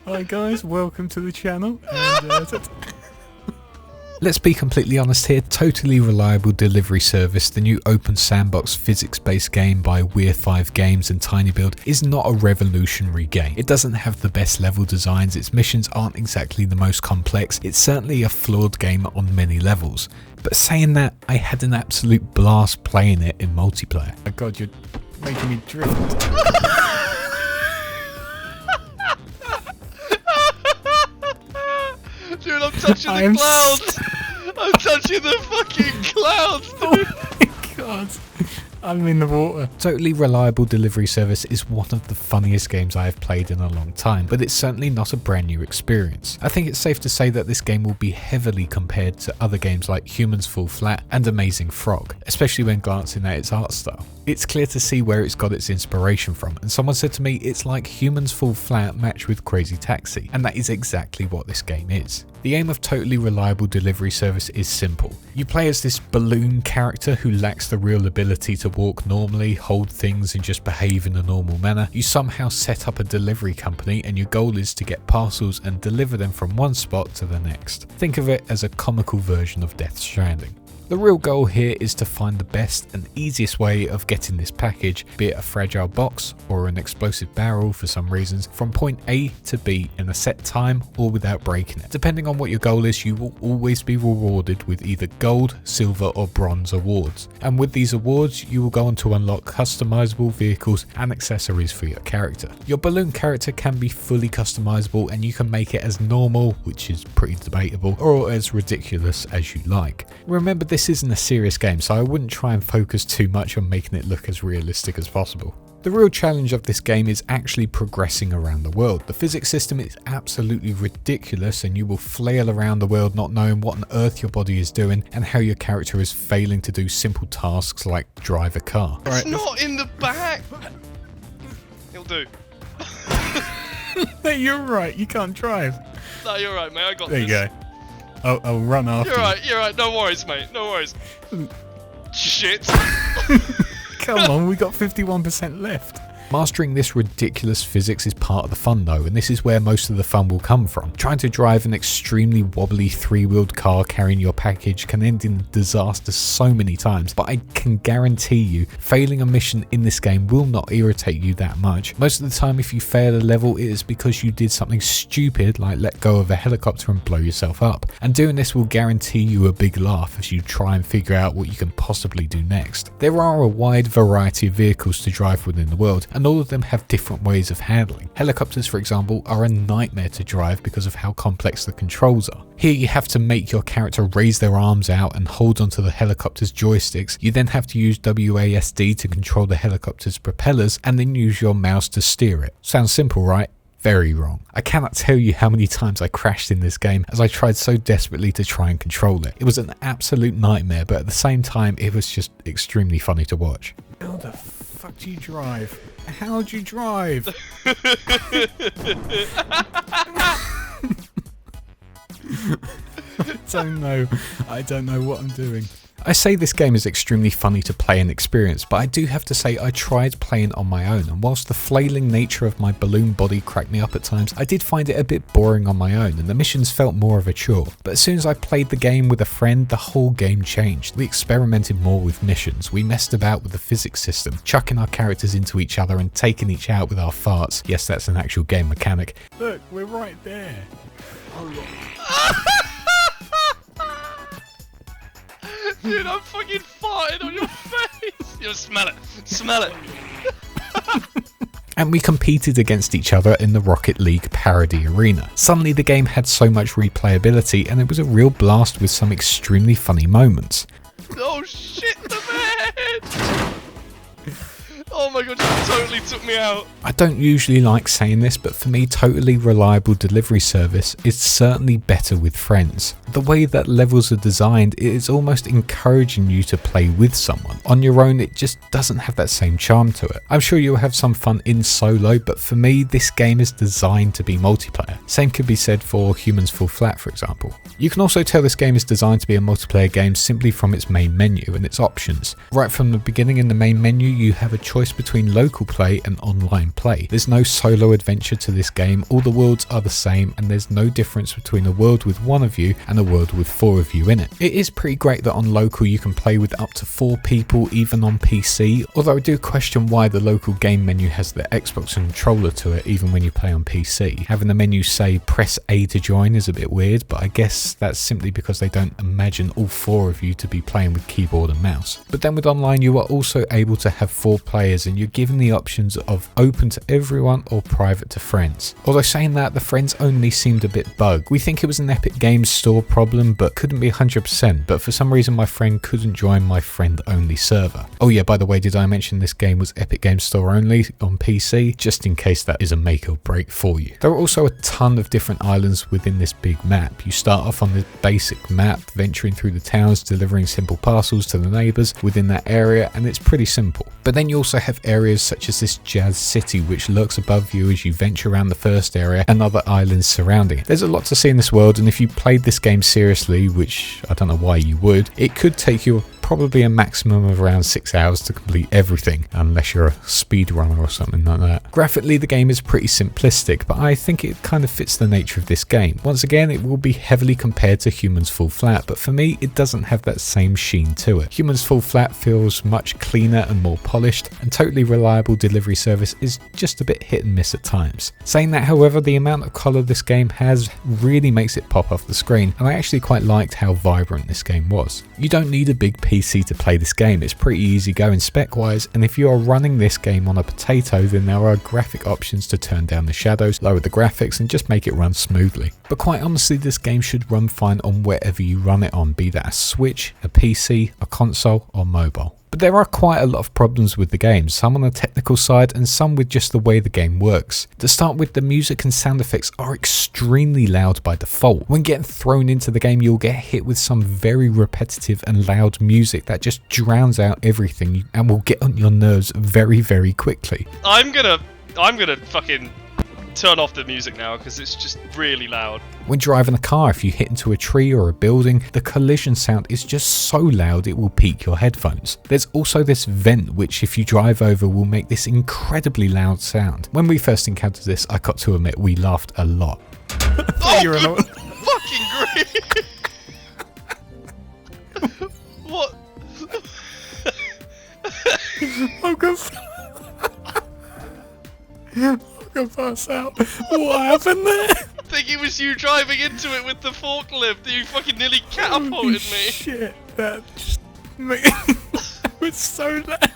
Hi guys, welcome to the channel. And, Let's be completely honest here, Totally Reliable Delivery Service, the new open sandbox physics-based game by Weir5 Games and tinyBuild, is not a revolutionary game. It doesn't have the best level designs, its missions aren't exactly the most complex, it's certainly a flawed game on many levels. But saying that, I had an absolute blast playing it in multiplayer. oh god, you're making me drift. Dude, I'm touching the clouds! I'm touching the fucking clouds, dude! Oh my god. I'm in the water. Totally Reliable Delivery Service is one of the funniest games I have played in a long time, but it's certainly not a brand new experience. I think it's safe to say that this game will be heavily compared to other games like Humans Fall Flat and Amazing Frog, especially when glancing at its art style. It's clear to see where it's got its inspiration from, and someone said to me it's like Humans Fall Flat matched with Crazy Taxi, and that is exactly what this game is. The aim of Totally Reliable Delivery Service is simple. You play as this balloon character who lacks the real ability to walk normally, hold things and just behave in a normal manner. You somehow set up a delivery company and your goal is to get parcels and deliver them from one spot to the next. Think of it as a comical version of Death Stranding. The real goal here is to find the best and easiest way of getting this package, be it a fragile box or an explosive barrel for some reasons, from point A to B in a set time or without breaking it. Depending on what your goal is, you will always be rewarded with either gold, silver or bronze awards. And with these awards, you will go on to unlock customizable vehicles and accessories for your character. Your balloon character can be fully customizable and you can make it as normal, which is pretty debatable, or as ridiculous as you like. Remember, this isn't a serious game, so I wouldn't try and focus too much on making it look as realistic as possible. The real challenge of this game is actually progressing around the world. The physics system is absolutely ridiculous and you will flail around the world not knowing what on earth your body is doing and how your character is failing to do simple tasks like drive a car. It's not in the back! It'll do. Hey, you're right, you can't drive. No, you're right, mate, I got There this. you go. I'll run after You're right, no worries, mate, no worries. Shit. Come on, we got 51% left. Mastering this ridiculous physics is part of the fun though, and this is where most of the fun will come from. Trying to drive an extremely wobbly three-wheeled car carrying your package can end in disaster so many times, but I can guarantee you failing a mission in this game will not irritate you that much. Most of the time if you fail a level it is because you did something stupid like let go of a helicopter and blow yourself up, and doing this will guarantee you a big laugh as you try and figure out what you can possibly do next. There are a wide variety of vehicles to drive within the world, and all of them have different ways of handling. Helicopters, for example, are a nightmare to drive because of how complex the controls are. Here you have to make your character raise their arms out and hold onto the helicopter's joysticks. You then have to use WASD to control the helicopter's propellers and then use your mouse to steer it. Sounds simple, right? Very wrong. I cannot tell you how many times I crashed in this game as I tried so desperately to try and control it. It was an absolute nightmare, but at the same time it was just extremely funny to watch. How the fuck do you drive? How do you drive? I don't know what I'm doing. I say this game is extremely funny to play and experience, but I do have to say I tried playing on my own, and whilst the flailing nature of my balloon body cracked me up at times, I did find it a bit boring on my own and the missions felt more of a chore. But as soon as I played the game with a friend, the whole game changed. We experimented more with missions, we messed about with the physics system, chucking our characters into each other and taking each out with our farts. Yes, that's an actual game mechanic. Look, we're right there. Dude, I'm fucking farting on your face! You smell it! Smell it! And we competed against each other in the Rocket League parody arena. Suddenly the game had so much replayability and it was a real blast with some extremely funny moments. Oh shit, the man! Oh my god, you totally took me out. I don't usually like saying this, but for me, Totally Reliable Delivery Service is certainly better with friends. The way that levels are designed, it is almost encouraging you to play with someone. On your own, it just doesn't have that same charm to it. I'm sure you'll have some fun in solo, but for me, this game is designed to be multiplayer. Same could be said for Humans Fall Flat, for example. You can also tell this game is designed to be a multiplayer game simply from its main menu and its options. Right from the beginning in the main menu, you have a choice between local play and online play. There's no solo adventure to this game, all the worlds are the same, and there's no difference between a world with 1 of you and a world with 4 of you in it. It is pretty great that on local you can play with up to 4 people, even on PC, although I do question why the local game menu has the Xbox controller to it even when you play on PC. Having the menu say press A to join is a bit weird, but I guess that's simply because they don't imagine all 4 of you to be playing with keyboard and mouse. But then with online you are also able to have 4 players, and you're given the options of open to everyone or private to friends. Although saying that, the friends only seemed a bit bugged. We think it was an Epic Games Store problem, but couldn't be 100%, but for some reason my friend couldn't join my friend only server. Oh yeah, by the way, did I mention this game was Epic Games Store only on PC, just in case that is a make or break for you. There are also a ton of different islands within this big map. You start off on the basic map, venturing through the towns, delivering simple parcels to the neighbours within that area, and it's pretty simple. But then you also have areas such as this Jazz City, which lurks above you as you venture around the first area, and other islands surrounding it. There's a lot to see in this world, and if you played this game seriously, which I don't know why you would, it could take you probably a maximum of around 6 hours to complete everything, unless you're a speedrunner or something like that. Graphically, the game is pretty simplistic, but I think it kind of fits the nature of this game. Once again, it will be heavily compared to Humans Fall Flat, but for me, it doesn't have that same sheen to it. Humans Fall Flat feels much cleaner and more polished, and Totally Reliable Delivery Service is just a bit hit and miss at times. Saying that, however, the amount of colour this game has really makes it pop off the screen, and I actually quite liked how vibrant this game was. You don't need a big PC to play this game, it's pretty easy going spec wise, and if you are running this game on a potato, then there are graphic options to turn down the shadows, lower the graphics, and just make it run smoothly. But quite honestly, this game should run fine on wherever you run it on, be that a Switch, a PC, a console, or mobile. But there are quite a lot of problems with the game, some on the technical side and some with just the way the game works. To start with, the music and sound effects are extremely loud by default. When getting thrown into the game, you'll get hit with some very repetitive and loud music that just drowns out everything and will get on your nerves very, very quickly. I'm gonna fucking turn off the music now because it's just really loud. When driving a car, if you hit into a tree or a building, the collision sound is just so loud it will peak your headphones. There's also this vent which, if you drive over, will make this incredibly loud sound. When we first encountered this, I got to admit we laughed a lot. Oh, you're fucking great! What? I'm gonna pass out. What happened there? I think it was you driving into it with the forklift. You fucking nearly catapulted me. Shit, that just was so loud.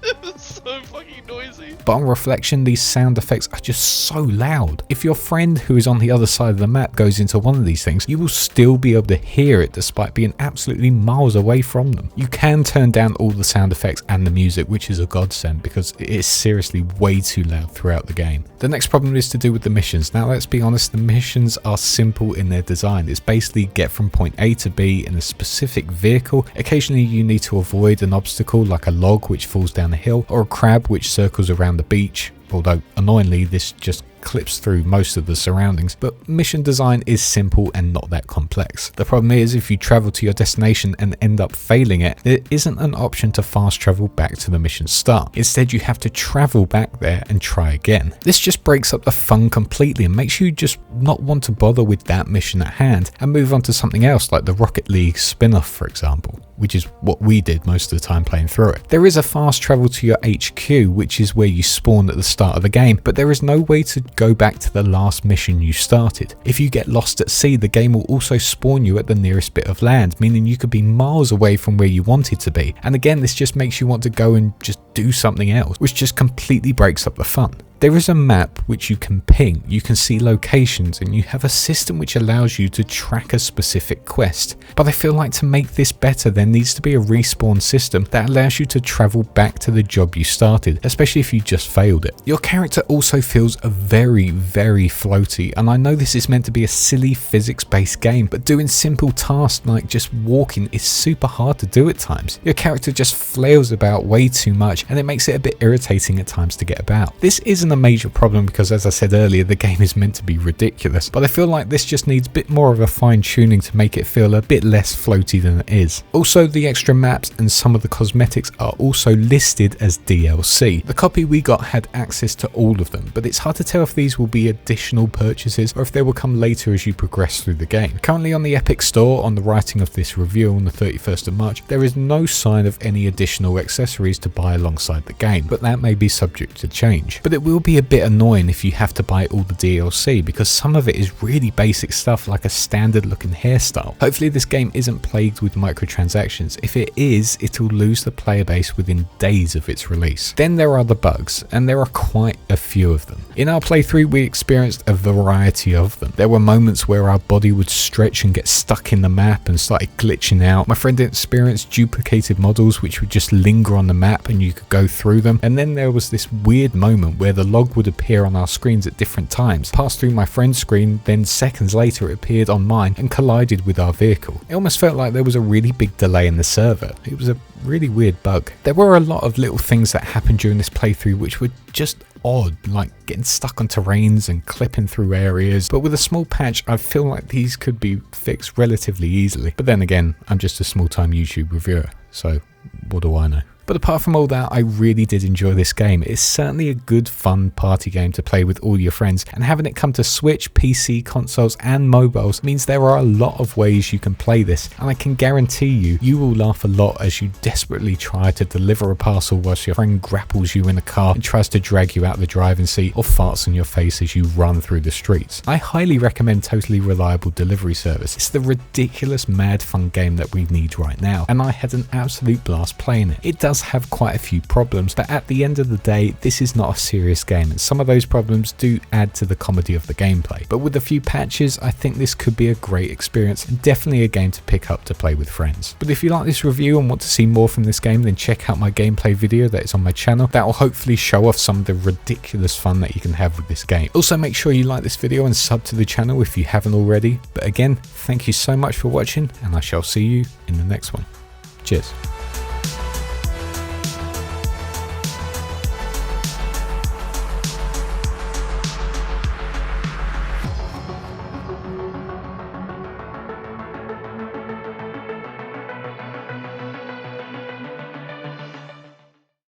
It was so fucking noisy. But on reflection, these sound effects are just so loud. If your friend who is on the other side of the map goes into one of these things, you will still be able to hear it despite being absolutely miles away from them. You can turn down all the sound effects and the music, which is a godsend because it is seriously way too loud throughout the game. The next problem is to do with the missions. Now let's be honest, the missions are simple in their design. It's basically get from point A to B in a specific vehicle. Occasionally you need to avoid an obstacle like a log which falls down a hill, or a crab which circles around the beach, although annoyingly this just clips through most of the surroundings, but mission design is simple and not that complex. The problem is, if you travel to your destination and end up failing it, there isn't an option to fast travel back to the mission start. Instead, you have to travel back there and try again. This just breaks up the fun completely and makes you just not want to bother with that mission at hand and move on to something else like the Rocket League spin-off, for example, which is what we did most of the time playing through it. There is a fast travel to your HQ, which is where you spawn at the start of the game, but there is no way to go back to the last mission you started. If you get lost at sea, the game will also spawn you at the nearest bit of land, meaning you could be miles away from where you wanted to be. And again, this just makes you want to go and just do something else, which just completely breaks up the fun. There is a map which you can ping, you can see locations, and you have a system which allows you to track a specific quest. But I feel like to make this better, there needs to be a respawn system that allows you to travel back to the job you started, especially if you just failed it. Your character also feels very, very floaty, and I know this is meant to be a silly physics-based game, but doing simple tasks like just walking is super hard to do at times. Your character just flails about way too much, and it makes it a bit irritating at times to get about. This isn't isn't a major problem because, as I said earlier, the game is meant to be ridiculous, but I feel like this just needs a bit more of a fine tuning to make it feel a bit less floaty than it is. Also, the extra maps and some of the cosmetics are also listed as DLC. The copy we got had access to all of them, but it's hard to tell if these will be additional purchases or if they will come later as you progress through the game. Currently on the Epic Store, on the writing of this review on the 31st of March, there is no sign of any additional accessories to buy alongside the game, but that may be subject to change. But it will be a bit annoying if you have to buy all the DLC, because some of it is really basic stuff like a standard looking hairstyle. Hopefully this game isn't plagued with microtransactions. If it is, it'll lose the player base within days of its release. Then there are the bugs, and there are quite a few of them. In our playthrough we experienced a variety of them. There were moments where our body would stretch and get stuck in the map and started glitching out. My friend experienced duplicated models which would just linger on the map and you could go through them. And then there was this weird moment where the log would appear on our screens at different times, pass through my friend's screen, then seconds later it appeared on mine and collided with our vehicle. It almost felt like there was a really big delay in the server. It was a really weird bug. There were a lot of little things that happened during this playthrough which were just odd, like getting stuck on terrains and clipping through areas, but with a small patch I feel like these could be fixed relatively easily. But then again, I'm just a small-time YouTube reviewer, so what do I know? But apart from all that, I really did enjoy this game. It's certainly a good fun party game to play with all your friends, and having it come to Switch, PC, consoles and mobiles means there are a lot of ways you can play this, and I can guarantee you will laugh a lot as you desperately try to deliver a parcel whilst your friend grapples you in a car and tries to drag you out the driving seat or farts on your face as you run through the streets. I highly recommend Totally Reliable Delivery Service. It's the ridiculous mad fun game that we need right now, and I had an absolute blast playing it. It does have quite a few problems, but at the end of the day this is not a serious game, and some of those problems do add to the comedy of the gameplay. But with a few patches I think this could be a great experience and definitely a game to pick up to play with friends. But if you like this review and want to see more from this game, then check out my gameplay video that is on my channel. That will hopefully show off some of the ridiculous fun that you can have with this game. Also make sure you like this video and sub to the channel if you haven't already. But again, thank you so much for watching, and I shall see you in the next one. Cheers.